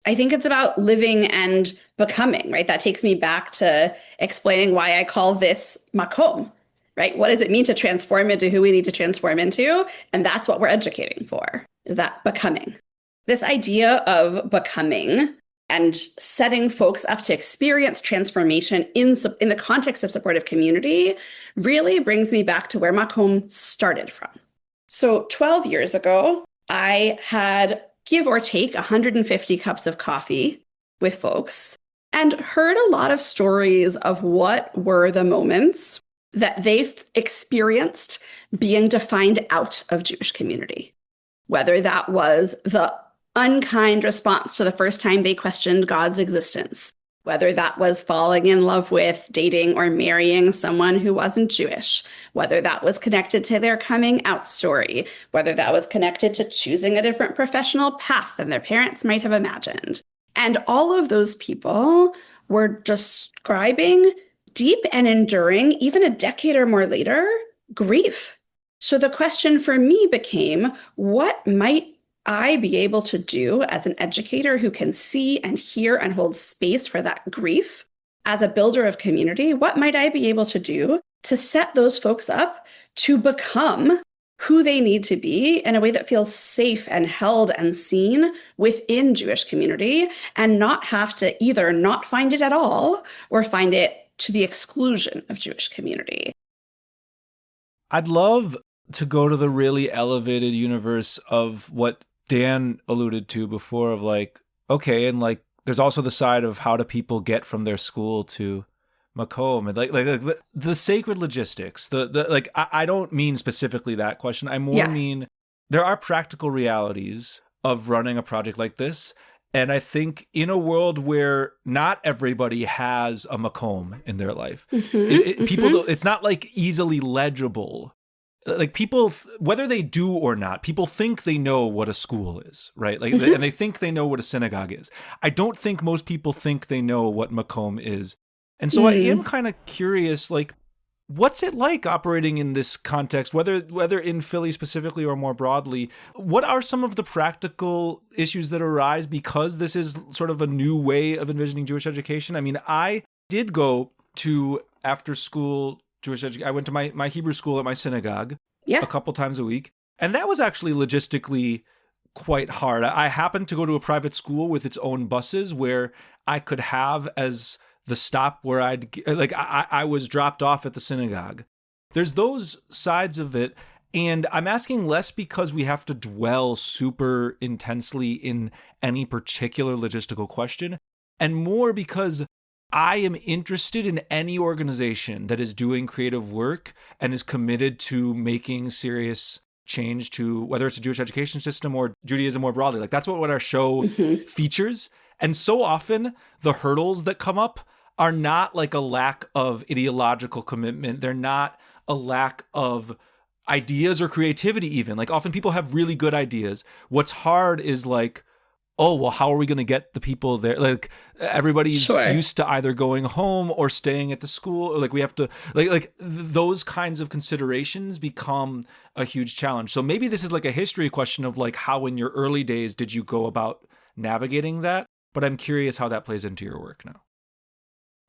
I think it's about living and becoming, right? That takes me back to explaining why I call this Makom, right? What does it mean to transform into who we need to transform into? And that's what we're educating for, is that becoming. This idea of becoming and setting folks up to experience transformation in the context of supportive community really brings me back to where Makom started from. So 12 years ago, I had, give or take, 150 cups of coffee with folks and heard a lot of stories of what were the moments that they've experienced being defined out of Jewish community, whether that was the unkind response to the first time they questioned God's existence, whether that was falling in love with, dating, or marrying someone who wasn't Jewish, whether that was connected to their coming out story, whether that was connected to choosing a different professional path than their parents might have imagined. And all of those people were describing deep and enduring, even a decade or more later, grief. So the question for me became, what might I be able to do as an educator who can see and hear and hold space for that grief? As a builder of community, what might I be able to do to set those folks up to become who they need to be in a way that feels safe and held and seen within Jewish community, and not have to either not find it at all or find it to the exclusion of Jewish community. I'd love to go to the really elevated universe of what Dan alluded to before of like, okay, and like there's also the side of how do people get from their school to Makom, and like the sacred logistics. The like I don't mean specifically that question. I more mean there are practical realities of running a project like this. And I think in a world where not everybody has a Makom in their life, people, it's not like easily legible. Like people, whether they do or not, people think they know what a school is, right? Like, and they think they know what a synagogue is. I don't think most people think they know what Makom is. And so I am kind of curious, like, what's it like operating in this context, whether in Philly specifically or more broadly? What are some of the practical issues that arise because this is sort of a new way of envisioning Jewish education? I mean, I did go to after school Jewish education. I went to my Hebrew school at my synagogue a couple times a week. And that was actually logistically quite hard. I happened to go to a private school with its own buses where I could have as the stop where I was dropped off at the synagogue. There's those sides of it. And I'm asking less because we have to dwell super intensely in any particular logistical question, and more because I am interested in any organization that is doing creative work and is committed to making serious change to whether it's a Jewish education system or Judaism more broadly. Like that's what our show features. And so often the hurdles that come up are not like a lack of ideological commitment. They're not a lack of ideas or creativity even. Like often people have really good ideas. What's hard is like, oh, well, how are we going to get the people there? Like everybody's used to either going home or staying at the school. Or like we have to like those kinds of considerations become a huge challenge. So maybe this is like a history question of like how in your early days did you go about navigating that? But I'm curious how that plays into your work now.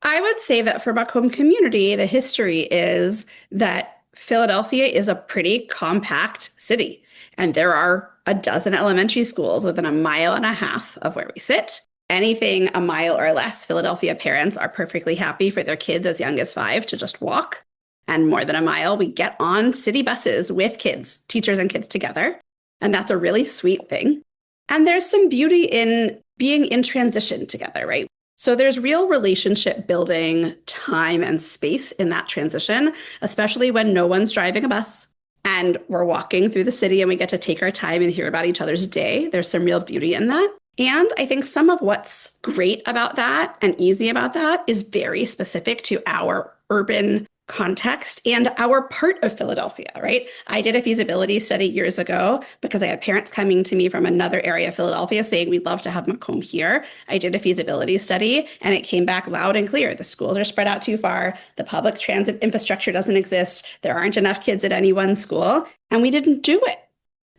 I would say that for Makom community, the history is that Philadelphia is a pretty compact city. And there are a dozen elementary schools within 1.5 miles of where we sit. Anything a mile or less, Philadelphia parents are perfectly happy for their kids as young as 5 to just walk. And more than 1 mile, we get on city buses with kids, teachers and kids together. And that's a really sweet thing. And there's some beauty in being in transition together, right? So there's real relationship building time and space in that transition, especially when no one's driving a bus and we're walking through the city and we get to take our time and hear about each other's day. There's some real beauty in that. And I think some of what's great about that and easy about that is very specific to our urban context and our part of Philadelphia, right? I did a feasibility study years ago because I had parents coming to me from another area of Philadelphia saying, we'd love to have Makom here. I did a feasibility study and it came back loud and clear. The schools are spread out too far. The public transit infrastructure doesn't exist. There aren't enough kids at any one school. And we didn't do it.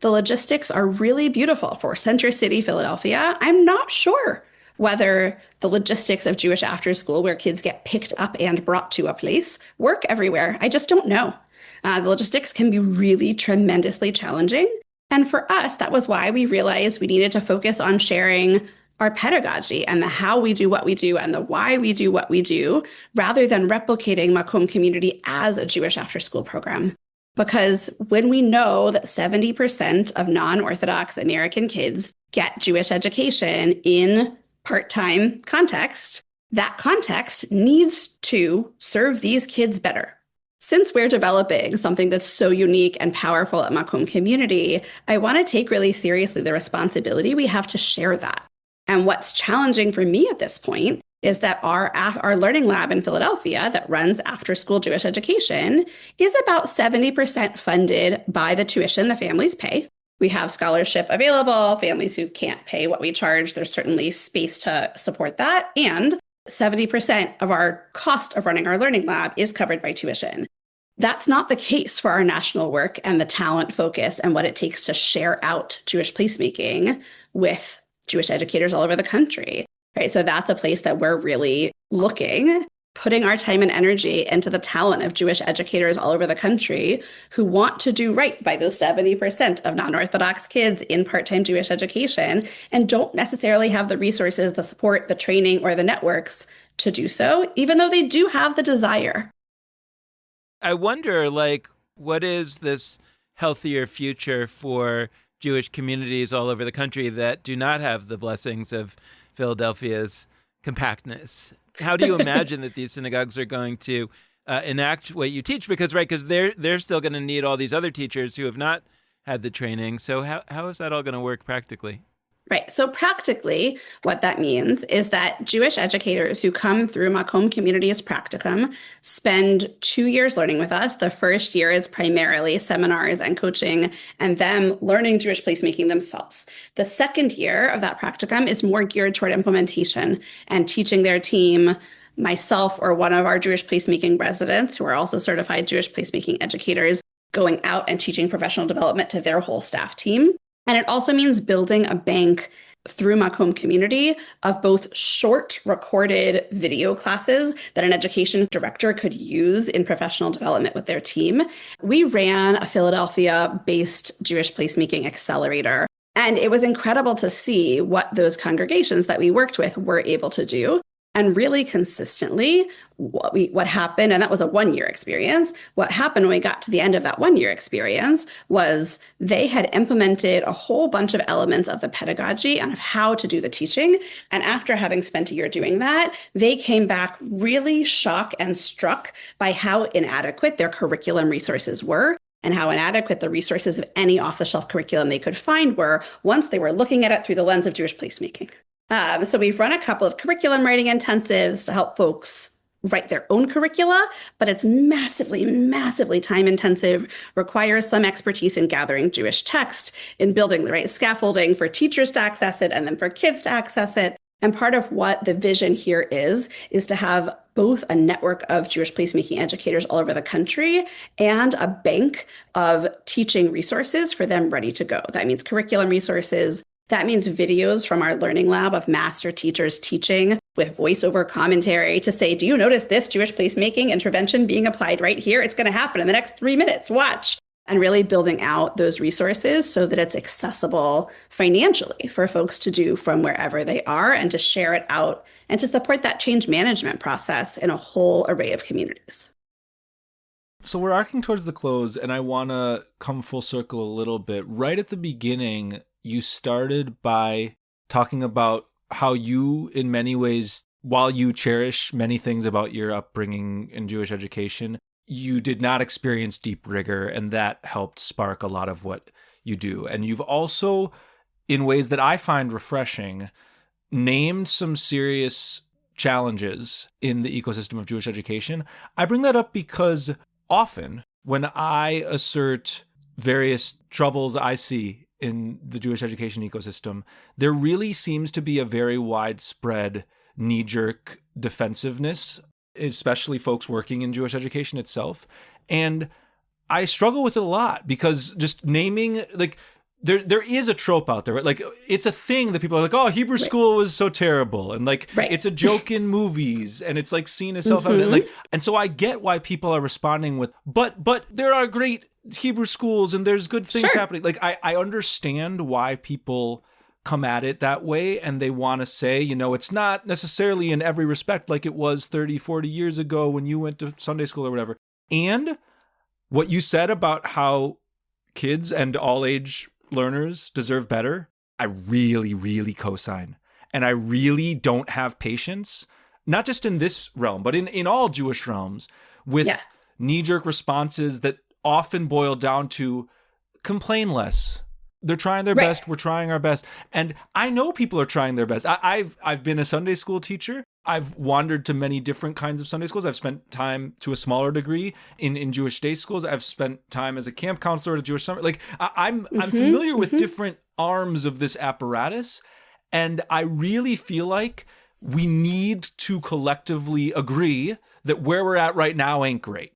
The logistics are really beautiful for Center City, Philadelphia. I'm not sure whether the logistics of Jewish after school, where kids get picked up and brought to a place, work everywhere. I just don't know. The logistics can be really tremendously challenging. And for us, that was why we realized we needed to focus on sharing our pedagogy and the how we do what we do and the why we do what we do, rather than replicating Makom community as a Jewish after school program. Because when we know that 70% of non-Orthodox American kids get Jewish education in part-time context, that context needs to serve these kids better. Since we're developing something that's so unique and powerful at Makom community, I want to take really seriously the responsibility we have to share that. And what's challenging for me at this point is that our learning lab in Philadelphia that runs after-school Jewish education is about 70% funded by the tuition the families pay. We have scholarship available. Families who can't pay what we charge, there's certainly space to support that. And 70% of our cost of running our learning lab is covered by tuition. That's not the case for our national work and the talent focus and what it takes to share out Jewish placemaking with Jewish educators all over the country. Right. So that's a place that we're really looking putting our time and energy into the talent of Jewish educators all over the country who want to do right by those 70% of non-Orthodox kids in part-time Jewish education and don't necessarily have the resources, the support, the training, or the networks to do so, even though they do have the desire. I wonder, like, what is this healthier future for Jewish communities all over the country that do not have the blessings of Philadelphia's compactness? How do you imagine that these synagogues are going to enact what you teach? Because they're still going to need all these other teachers who have not had the training. So how is that all going to work practically? Right. So practically, what that means is that Jewish educators who come through Makom Community's practicum spend 2 years learning with us. The first year is primarily seminars and coaching and them learning Jewish placemaking themselves. The second year of that practicum is more geared toward implementation and teaching their team, myself or one of our Jewish placemaking residents who are also certified Jewish placemaking educators, going out and teaching professional development to their whole staff team. And it also means building a bank through Makom Community of both short recorded video classes that an education director could use in professional development with their team. We ran a Philadelphia-based Jewish placemaking accelerator, and it was incredible to see what those congregations that we worked with were able to do. And really consistently, what happened, and that was a 1-year experience, what happened when we got to the end of that 1-year experience was they had implemented a whole bunch of elements of the pedagogy and of how to do the teaching. And after having spent a year doing that, they came back really shocked and struck by how inadequate their curriculum resources were and how inadequate the resources of any off-the-shelf curriculum they could find were once they were looking at it through the lens of Jewish placemaking. So we've run a couple of curriculum writing intensives to help folks write their own curricula, but it's massively, massively time intensive, requires some expertise in gathering Jewish text, in building the right scaffolding for teachers to access it and then for kids to access it. And part of what the vision here is to have both a network of Jewish placemaking educators all over the country and a bank of teaching resources for them ready to go. That means curriculum resources. That means videos from our learning lab of master teachers teaching with voiceover commentary to say, do you notice this Jewish placemaking intervention being applied right here? It's going to happen in the next 3 minutes. Watch. And really building out those resources so that it's accessible financially for folks to do from wherever they are and to share it out and to support that change management process in a whole array of communities. So we're arcing towards the close, and I want to come full circle a little bit. Right at the beginning, you started by talking about how you, in many ways, while you cherish many things about your upbringing in Jewish education, you did not experience deep rigor, and that helped spark a lot of what you do. And you've also, in ways that I find refreshing, named some serious challenges in the ecosystem of Jewish education. I bring that up because often when I assert various troubles I see in the Jewish education ecosystem, there really seems to be a very widespread knee-jerk defensiveness, especially folks working in Jewish education itself. And I struggle with it a lot because just naming, like, there is a trope out there, right? Like, it's a thing that people are like, oh, Hebrew school was so terrible. And like, it's a joke in movies and it's like seen as self-evident. Like, and so I get why people are responding with, but there are great Hebrew schools and there's good things happening. Like, I understand why people come at it that way, and they want to say, you know, it's not necessarily in every respect like it was 30, 40 years ago when you went to Sunday school or whatever. And what you said about how kids and all age learners deserve better, I really, really co-sign. And I really don't have patience, not just in this realm, but in all Jewish realms, with knee-jerk responses that often boil down to complain less. They're trying their best. We're trying our best. And I know people are trying their best. I've been a Sunday school teacher. I've wandered to many different kinds of Sunday schools. I've spent time to a smaller degree in Jewish day schools. I've spent time as a camp counselor at a Jewish summer. Like, I'm familiar with different arms of this apparatus. And I really feel like we need to collectively agree that where we're at right now ain't great.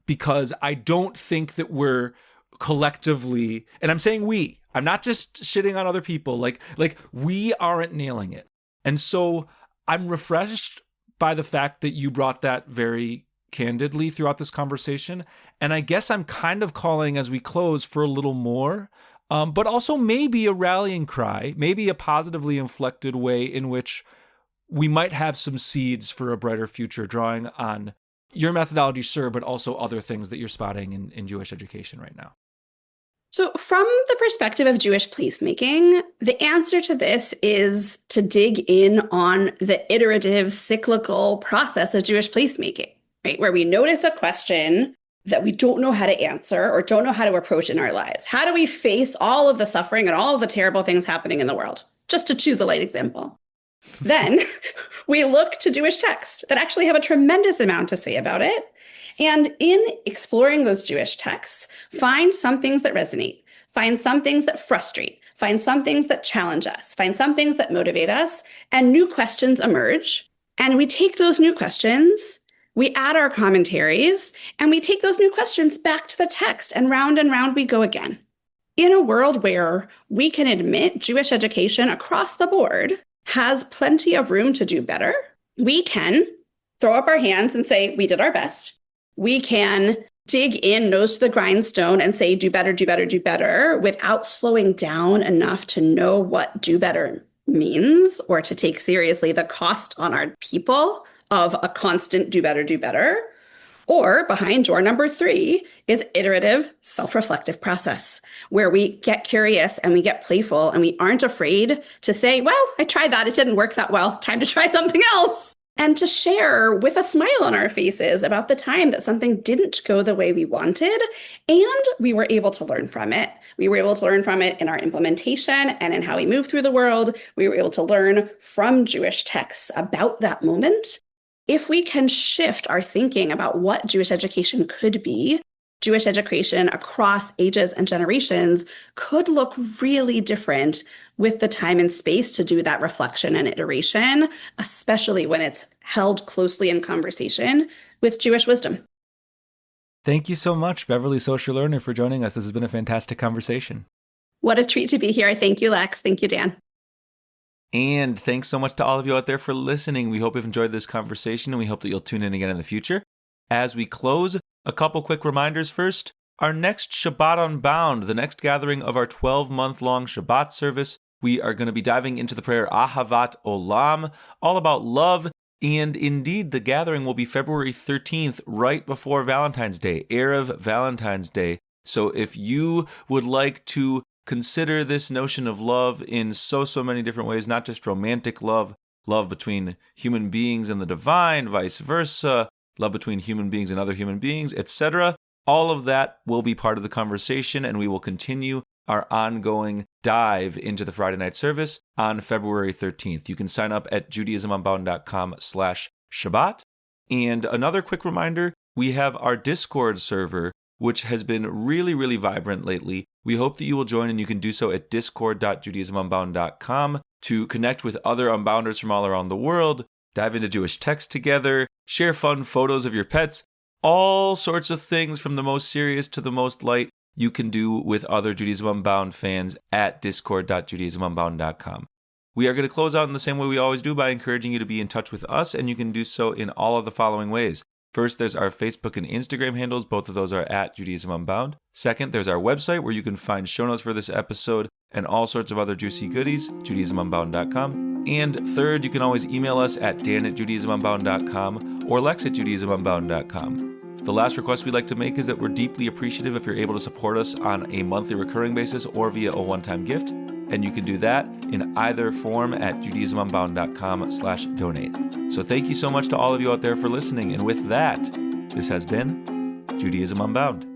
Because I don't think that we're collectively, and I'm saying we, I'm not just shitting on other people, like we aren't nailing it. And so I'm refreshed by the fact that you brought that very candidly throughout this conversation. And I guess I'm kind of calling as we close for a little more, but also maybe a rallying cry, maybe a positively inflected way in which we might have some seeds for a brighter future, drawing on your methodology, sir, but also other things that you're spotting in Jewish education right now. So from the perspective of Jewish placemaking, the answer to this is to dig in on the iterative, cyclical process of Jewish placemaking, right? Where we notice a question that we don't know how to answer or don't know how to approach in our lives. How do we face all of the suffering and all of the terrible things happening in the world? Just to choose a light example. Then we look to Jewish texts that actually have a tremendous amount to say about it. And in exploring those Jewish texts, find some things that resonate, find some things that frustrate, find some things that challenge us, find some things that motivate us, and new questions emerge. And we take those new questions, we add our commentaries, and we take those new questions back to the text, and round we go again. In a world where we can admit Jewish education across the board has plenty of room to do better, we can throw up our hands and say, we did our best. We can dig in, nose to the grindstone, and say, do better, do better, do better, without slowing down enough to know what do better means or to take seriously the cost on our people of a constant do better, do better. Or behind door number 3 is iterative, self-reflective process, where we get curious and we get playful and we aren't afraid to say, well, I tried that. It didn't work that well. Time to try something else. And to share with a smile on our faces about the time that something didn't go the way we wanted, and we were able to learn from it. We were able to learn from it in our implementation and in how we move through the world. We were able to learn from Jewish texts about that moment. If we can shift our thinking about what Jewish education could be, Jewish education across ages and generations could look really different with the time and space to do that reflection and iteration, especially when it's held closely in conversation with Jewish wisdom. Thank you so much, Beverly Socher-Lerner, for joining us. This has been a fantastic conversation. What a treat to be here. Thank you, Lex. Thank you, Dan. And thanks so much to all of you out there for listening. We hope you've enjoyed this conversation, and we hope that you'll tune in again in the future. As we close, a couple quick reminders first. Our next Shabbat Unbound, the next gathering of our 12-month-long Shabbat service, we are going to be diving into the prayer Ahavat Olam, all about love. And indeed, the gathering will be February 13th, right before Valentine's Day, Erev Valentine's Day. So if you would like to consider this notion of love in so many different ways, not just romantic love, love between human beings and the divine, vice versa, love between human beings and other human beings, etc. All of that will be part of the conversation, and we will continue our ongoing dive into the Friday night service on February 13th. You can sign up at judaismunbound.com/Shabbat. And another quick reminder, we have our Discord server, which has been really vibrant lately. We hope that you will join, and you can do so at discord.judaismunbound.com to connect with other Unbounders from all around the world, dive into Jewish text together, share fun photos of your pets, all sorts of things from the most serious to the most light you can do with other Judaism Unbound fans at discord.judaismunbound.com. We are going to close out in the same way we always do by encouraging you to be in touch with us, and you can do so in all of the following ways. First, there's our Facebook and Instagram handles. Both of those are at Judaism Unbound. Second, there's our website where you can find show notes for this episode and all sorts of other juicy goodies, judaismunbound.com. And third, you can always email us at dan@judaismunbound.com or lex@judaismunbound.com. The last request we'd like to make is that we're deeply appreciative if you're able to support us on a monthly recurring basis or via a one-time gift. And you can do that in either form at judaismunbound.com/donate. So thank you so much to all of you out there for listening. And with that, this has been Judaism Unbound.